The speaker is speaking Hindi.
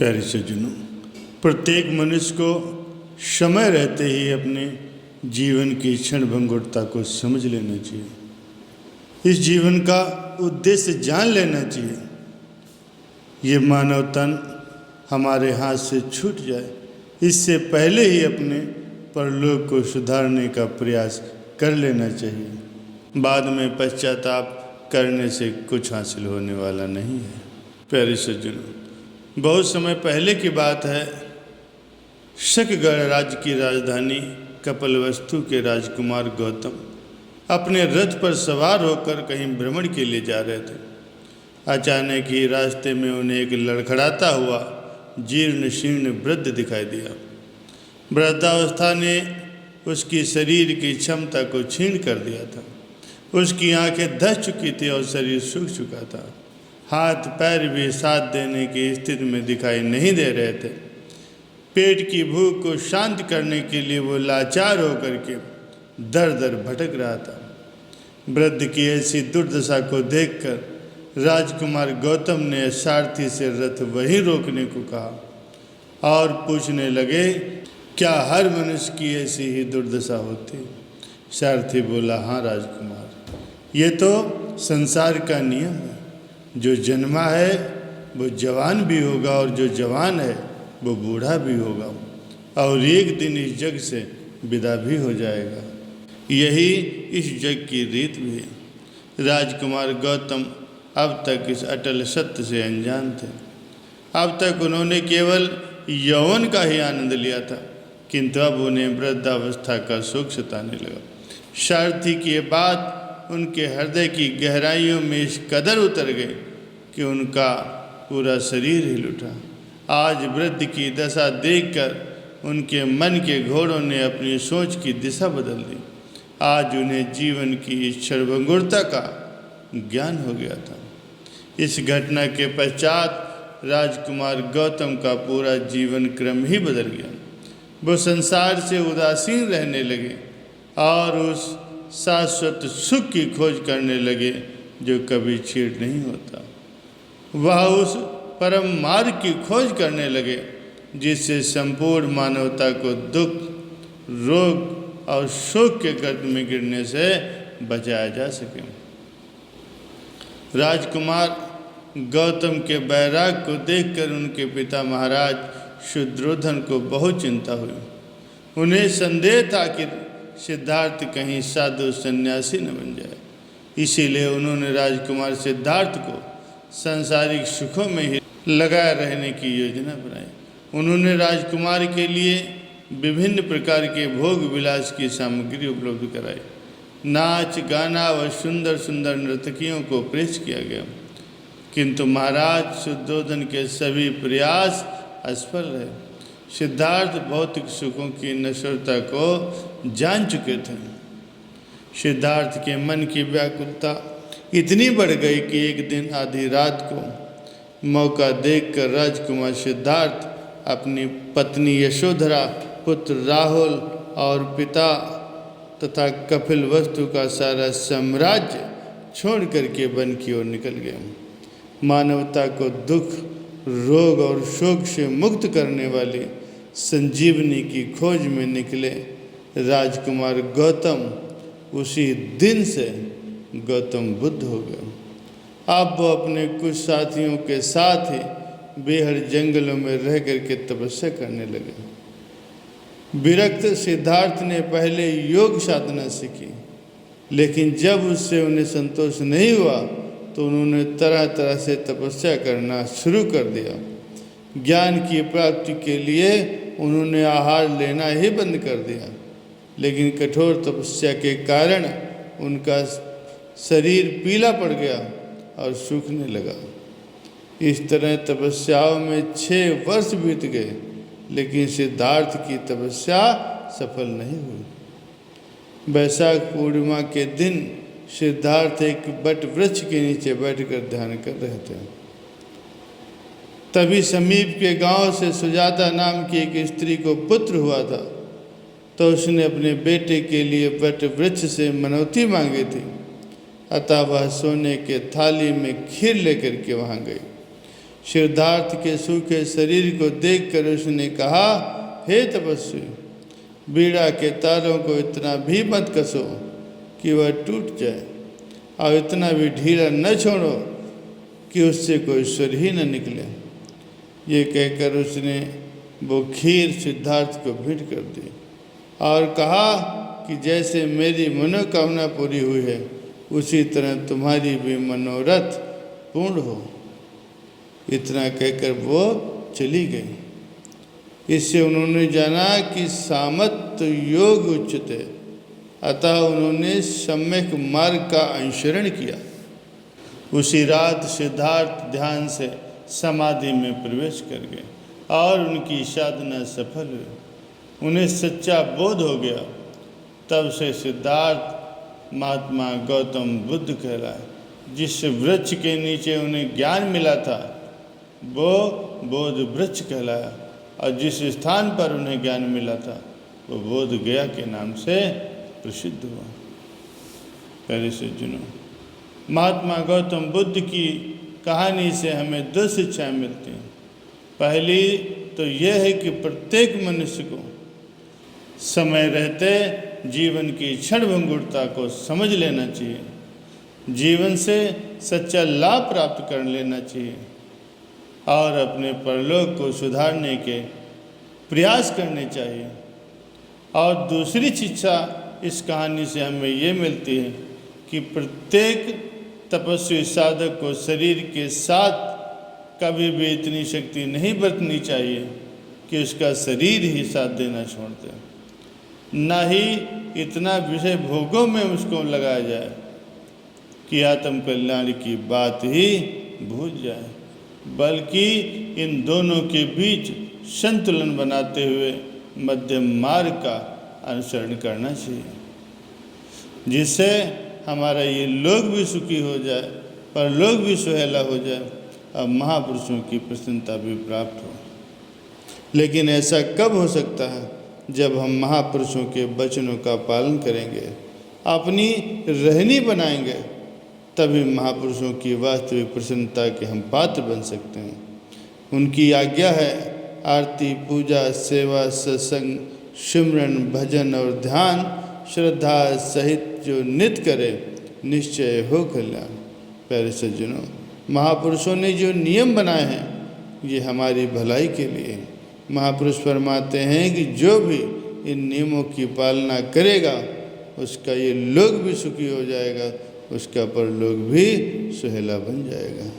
प्यारे सज्जनों, प्रत्येक मनुष्य को समय रहते ही अपने जीवन की क्षणभंगुरता को समझ लेना चाहिए। इस जीवन का उद्देश्य जान लेना चाहिए। ये मानव तन हमारे हाथ से छूट जाए, इससे पहले ही अपने परलोक को सुधारने का प्रयास कर लेना चाहिए। बाद में पश्चाताप करने से कुछ हासिल होने वाला नहीं है। प्यारे सज्जनों, बहुत समय पहले की बात है। शकगढ़ राज्य की राजधानी कपिलवस्तु के राजकुमार गौतम अपने रथ पर सवार होकर कहीं भ्रमण के लिए जा रहे थे। अचानक ही रास्ते में उन्हें एक लड़खड़ाता हुआ जीर्ण शीर्ण वृद्ध दिखाई दिया। वृद्धावस्था ने उसकी शरीर की क्षमता को छीन कर दिया था। उसकी आंखें धस चुकी थी और शरीर सूख चुका था। हाथ पैर भी साथ देने की स्थिति में दिखाई नहीं दे रहे थे। पेट की भूख को शांत करने के लिए वो लाचार होकर के दर दर भटक रहा था। वृद्ध की ऐसी दुर्दशा को देखकर राजकुमार गौतम ने सारथी से रथ वहीं रोकने को कहा और पूछने लगे, क्या हर मनुष्य की ऐसी ही दुर्दशा होती? सारथी बोला, हाँ राजकुमार, ये तो संसार का नियम है। जो जन्मा है वो जवान भी होगा और जो जवान है वो बूढ़ा भी होगा और एक दिन इस जग से विदा भी हो जाएगा। यही इस जग की रीत भी है। राजकुमार गौतम अब तक इस अटल सत्य से अनजान थे। अब तक उन्होंने केवल यौवन का ही आनंद लिया था, किंतु अब उन्हें वृद्धावस्था का सुख सताने लगा। सारथी की बात उनके हृदय की गहराइयों में इस कदर उतर गए कि उनका पूरा शरीर हिल उठा। आज वृद्ध की दशा देखकर उनके मन के घोड़ों ने अपनी सोच की दिशा बदल दी। आज उन्हें जीवन की क्षणभंगुरता का ज्ञान हो गया था। इस घटना के पश्चात राजकुमार गौतम का पूरा जीवन क्रम ही बदल गया। वो संसार से उदासीन रहने लगे और उस शाश्वत सुख की खोज करने लगे जो कभी क्षीण नहीं होता। वह उस परम मार्ग की खोज करने लगे जिससे संपूर्ण मानवता को दुख, रोग और शोक के गर्त में गिरने से बचाया जा सके। राजकुमार गौतम के बैराग को देखकर उनके पिता महाराज शुद्रोधन को बहुत चिंता हुई। उन्हें संदेह था कि सिद्धार्थ कहीं साधु सन्यासी न बन जाए। इसीलिए उन्होंने राजकुमार सिद्धार्थ को सांसारिक सुखों में ही लगाए रहने की योजना बनाई। उन्होंने राजकुमार के लिए विभिन्न प्रकार के भोग विलास की सामग्री उपलब्ध कराई। नाच गाना व सुंदर सुंदर नर्तकियों को पेश किया गया, किंतु महाराज शुद्धोधन के सभी प्रयास असफल रहे। सिद्धार्थ भौतिक सुखों की नश्वरता को जान चुके थे। सिद्धार्थ के मन की व्याकुलता इतनी बढ़ गई कि एक दिन आधी रात को मौका देखकर राजकुमार सिद्धार्थ अपनी पत्नी यशोधरा, पुत्र राहुल और पिता तथा कपिलवस्तु का सारा साम्राज्य छोड़ करके वन की ओर निकल गए। मानवता को दुख, रोग और शोक से मुक्त करने वाली संजीवनी की खोज में निकले राजकुमार गौतम उसी दिन से गौतम बुद्ध हो गए। अब वो अपने कुछ साथियों के साथ ही बेहद जंगलों में रह करके तपस्या करने लगे। विरक्त सिद्धार्थ ने पहले योग साधना सीखी, लेकिन जब उससे उन्हें संतोष नहीं हुआ तो उन्होंने तरह तरह से तपस्या करना शुरू कर दिया। ज्ञान की प्राप्ति के लिए उन्होंने आहार लेना ही बंद कर दिया, लेकिन कठोर तपस्या के कारण उनका शरीर पीला पड़ गया और सूखने लगा। इस तरह तपस्याओं में 6 वर्ष बीत गए, लेकिन सिद्धार्थ की तपस्या सफल नहीं हुई। वैशाख पूर्णिमा के दिन सिद्धार्थ एक बट वृक्ष के नीचे बैठकर ध्यान कर रहे थे। तभी समीप के गांव से सुजाता नाम की एक स्त्री को पुत्र हुआ था, तो उसने अपने बेटे के लिए बट वृक्ष से मनौती मांगी थी। अतः वह सोने के थाली में खीर लेकर के वहाँ गई। सिद्धार्थ के सूखे शरीर को देखकर उसने कहा, हे तपस्वी, बीड़ा के तारों को इतना भी मत कसो कि वह टूट जाए, और इतना भी ढीला न छोड़ो कि उससे कोई स्वर ही न निकले। ये कहकर उसने वो खीर सिद्धार्थ को भेंट कर दी और कहा कि जैसे मेरी मनोकामना पूरी हुई है, उसी तरह तुम्हारी भी मनोरथ पूर्ण हो। इतना कहकर वो चली गई। इससे उन्होंने जाना कि सामत योग उच्चते, अतः उन्होंने सम्यक मार्ग का अनुसरण किया। उसी रात सिद्धार्थ ध्यान से समाधि में प्रवेश कर गए और उनकी साधना सफल हुई। उन्हें सच्चा बोध हो गया। तब से सिद्धार्थ महात्मा गौतम बुद्ध कहलाए। जिस वृक्ष के नीचे उन्हें ज्ञान मिला था वो बोध वृक्ष कहलाया, और जिस स्थान पर उन्हें ज्ञान मिला था वो बोध गया के नाम से प्रसिद्ध हुआ। पहले से जुनो, महात्मा गौतम बुद्ध की कहानी से हमें 2 शिक्षाएँ मिलती हैं। पहली तो यह है कि प्रत्येक मनुष्य को समय रहते जीवन की क्षणभंगुरता को समझ लेना चाहिए, जीवन से सच्चा लाभ प्राप्त कर लेना चाहिए और अपने परलोक को सुधारने के प्रयास करने चाहिए। और दूसरी शिक्षा इस कहानी से हमें ये मिलती है कि प्रत्येक तपस्वी साधक को शरीर के साथ कभी भी इतनी शक्ति नहीं बरतनी चाहिए कि उसका शरीर ही साथ देना छोड़ दे, न ही इतना विषय भोगों में उसको लगाया जाए कि आत्म कल्याण की बात ही भूल जाए, बल्कि इन दोनों के बीच संतुलन बनाते हुए मध्यम मार्ग का अनुसरण करना चाहिए, जिससे हमारा ये लोक भी सुखी हो जाए, परलोक भी सुहेला हो जाए और महापुरुषों की प्रसन्नता भी प्राप्त हो। लेकिन ऐसा कब हो सकता है? जब हम महापुरुषों के वचनों का पालन करेंगे, अपनी रहनी बनाएंगे, तभी महापुरुषों की वास्तविक प्रसन्नता के हम पात्र बन सकते हैं। उनकी आज्ञा है, आरती, पूजा, सेवा, सत्संग, सिमरन, भजन और ध्यान श्रद्धा सहित जो नित्य करे, निश्चय हो कल्याण। प्यारे सज्जनों, महापुरुषों ने जो नियम बनाए हैं ये हमारी भलाई के लिए। महापुरुष फरमाते हैं कि जो भी इन नियमों की पालना करेगा उसका ये लोक भी सुखी हो जाएगा, उसका परलोक भी सुहेला बन जाएगा।